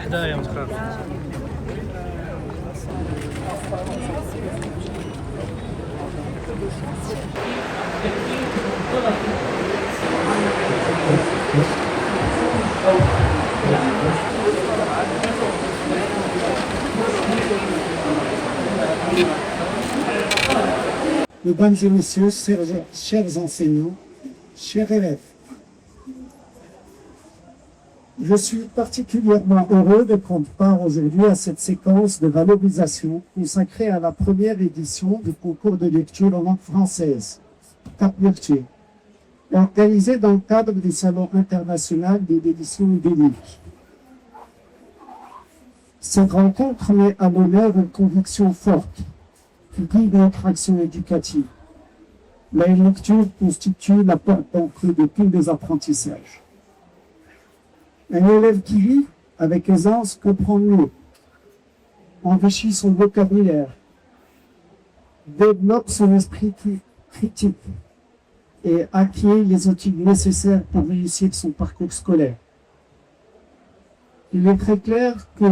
حدايا ما تخافش. Mesdames et messieurs, chers enseignants, chers élèves, je suis particulièrement heureux de prendre part aujourd'hui à cette séquence de valorisation consacrée à la première édition du concours de lecture en langue française, Cap-Vertier, organisé dans le cadre du Salon international de l'édition des livres. Cette rencontre met à l'honneur une conviction forte qui guide notre action éducative. La lecture constitue la porte d'entrée de tous les apprentissages. Un élève qui lit avec aisance comprend mieux, enrichit son vocabulaire, développe son esprit critique et acquiert les outils nécessaires pour réussir son parcours scolaire. Il est très clair que,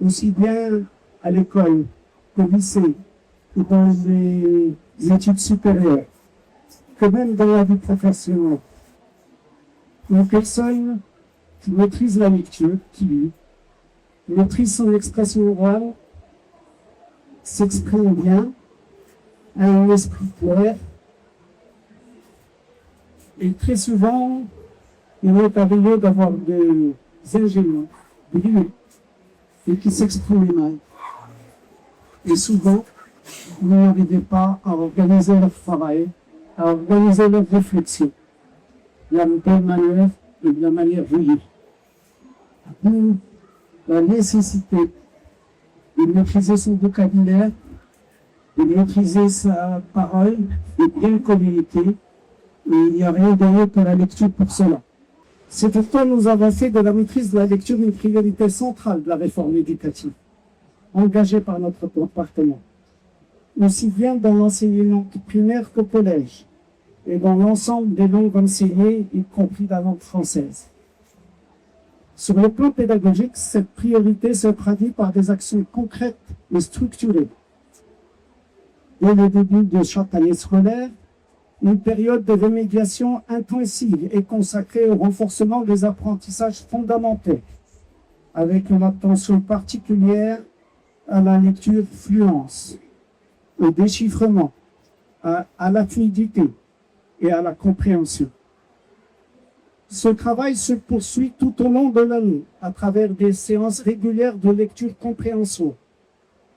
aussi bien à l'école qu'au lycée ou dans les études supérieures, que même dans la vie professionnelle, une personne qui maîtrise la lecture, qui lit, maîtrise son expression orale, s'exprime bien, a un esprit clair, et très souvent, il est arrivé d'avoir des ingénieurs, brillants, et qui s'expriment mal. Et souvent, ils n'arrivaient pas à organiser leur travail, à organiser leur réflexion de la bonne manière et de la manière voulue. D'où la nécessité de maîtriser son vocabulaire, de maîtriser sa parole, de bien communiquer. Et il n'y a rien de mieux que la lecture pour cela. C'est pourquoi nous avons fait de la maîtrise de la lecture une priorité centrale de la réforme éducative, engagée par notre partenaire, aussi bien dans l'enseignement primaire qu'au collège, et dans l'ensemble des langues enseignées, y compris la langue française. Sur le plan pédagogique, cette priorité se traduit par des actions concrètes et structurées. Dès le début de chaque année scolaire, une période de remédiation intensive est consacrée au renforcement des apprentissages fondamentaux, avec une attention particulière à la lecture fluence, au déchiffrement, à la fluidité et à la compréhension. Ce travail se poursuit tout au long de l'année à travers des séances régulières de lecture-compréhension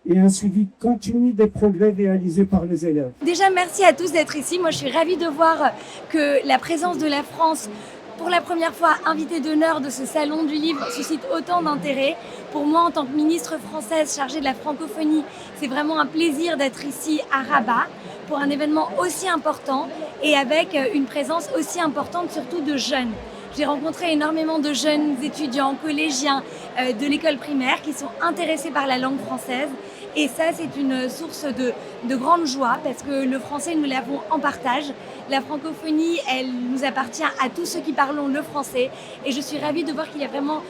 et un suivi continu des progrès réalisés par les élèves. Déjà, merci à tous d'être ici. Moi, je suis ravie de voir que la présence de la France, pour la première fois invitée d'honneur de ce salon du livre, suscite autant d'intérêt. Pour moi, en tant que ministre française chargée de la francophonie, c'est vraiment un plaisir d'être ici à Rabat pour un événement aussi important et avec une présence aussi importante, surtout de jeunes. J'ai rencontré énormément de jeunes étudiants, collégiens de l'école primaire qui sont intéressés par la langue française. Et ça, c'est une source de grande joie parce que le français, nous l'avons en partage. La francophonie, elle nous appartient à tous ceux qui parlons le français. Et je suis ravie de voir qu'il y a vraiment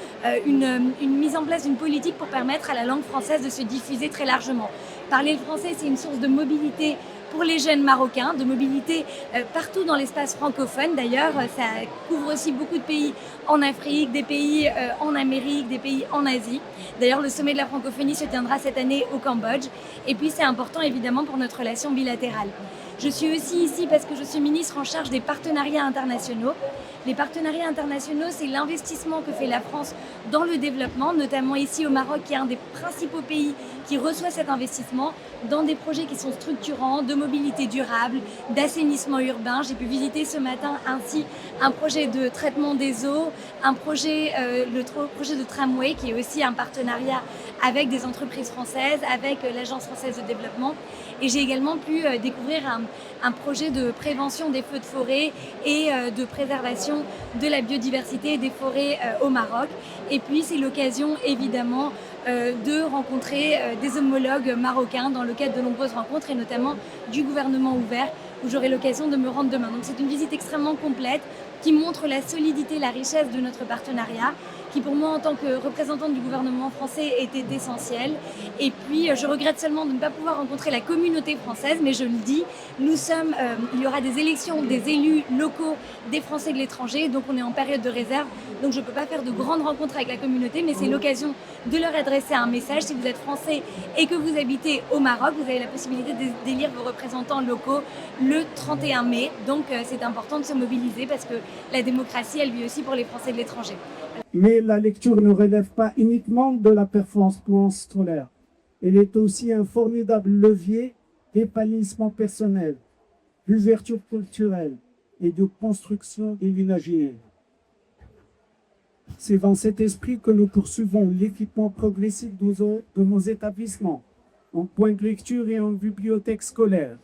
une mise en place d'une politique pour permettre à la langue française de se diffuser très largement. Parler le français, c'est une source de mobilité pour les jeunes marocains, de mobilité partout dans l'espace francophone. D'ailleurs, ça couvre aussi beaucoup de pays en Afrique, des pays en Amérique, des pays en Asie. D'ailleurs, le sommet de la francophonie se tiendra cette année au Cambodge. Et puis, c'est important évidemment pour notre relation bilatérale. Je suis aussi ici parce que je suis ministre en charge des partenariats internationaux. Les partenariats internationaux, c'est l'investissement que fait la France dans le développement, notamment ici au Maroc, qui est un des principaux pays qui reçoit cet investissement dans des projets qui sont structurants, de mobilité durable, d'assainissement urbain. J'ai pu visiter ce matin ainsi un projet de traitement des eaux, le projet de tramway qui est aussi un partenariat avec des entreprises françaises, avec l'Agence française de développement. Et j'ai également pu découvrir un projet de prévention des feux de forêt et de préservation de la biodiversité des forêts au Maroc. Et puis c'est l'occasion évidemment de rencontrer des homologues marocains dans le cadre de nombreuses rencontres et notamment du gouvernement ouvert où j'aurai l'occasion de me rendre demain. Donc c'est une visite extrêmement complète qui montre la solidité, la richesse de notre partenariat qui pour moi en tant que représentante du gouvernement français était essentiel. Et puis je regrette seulement de ne pas pouvoir rencontrer la communauté française, mais je le dis, il y aura des élections des élus locaux des Français de l'étranger, donc on est en période de réserve, donc je ne peux pas faire de grandes rencontres avec la communauté, mais c'est l'occasion de leur adresser un message. Si vous êtes français et que vous habitez au Maroc, vous avez la possibilité d'élire vos représentants locaux le 31 mai, donc c'est important de se mobiliser parce que la démocratie, elle vit aussi pour les Français de l'étranger. Mais la lecture ne relève pas uniquement de la performance scolaire. Elle est aussi un formidable levier d'épanouissement personnel, d'ouverture culturelle et de construction de l'imaginaire. C'est dans cet esprit que nous poursuivons l'équipement progressif de nos établissements en points de lecture et en bibliothèque scolaire,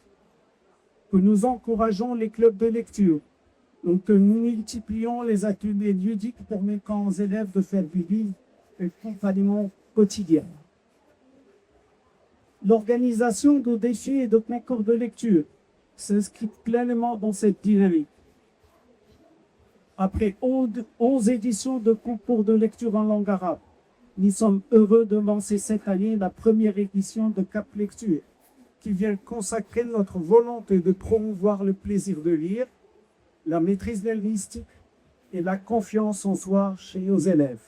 que nous encourageons les clubs de lecture, donc que nous multiplions les ateliers ludiques permettant aux élèves de faire vivre un accompagnement quotidien. L'organisation de défis et de concours de lecture s'inscrit pleinement dans cette dynamique. Après 11 éditions de concours de lecture en langue arabe, nous sommes heureux de lancer cette année la première édition de Cap Lecture, qui vient consacrer notre volonté de promouvoir le plaisir de lire, la maîtrise linguistique et la confiance en soi chez nos élèves.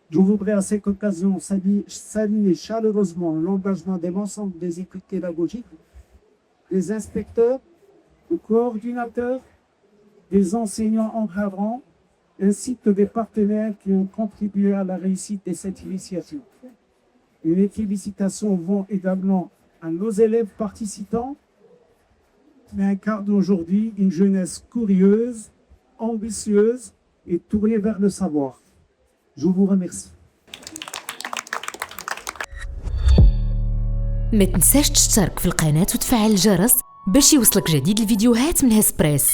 Je voudrais à cette occasion saluer chaleureusement l'engagement de l'ensemble des équipes pédagogiques, des inspecteurs, des coordinateurs, des enseignants encadrants, ainsi que des partenaires qui ont contribué à la réussite de cette initiative. Une félicitations vont également à nos élèves participants qui incarnent aujourd'hui une jeunesse curieuse, ambitieuse et tournée vers le savoir. Je vous remercie. ما تنساش تشترك في القناة وتفعل الجرس باش يوصلك جديد الفيديوهات من هسبريس.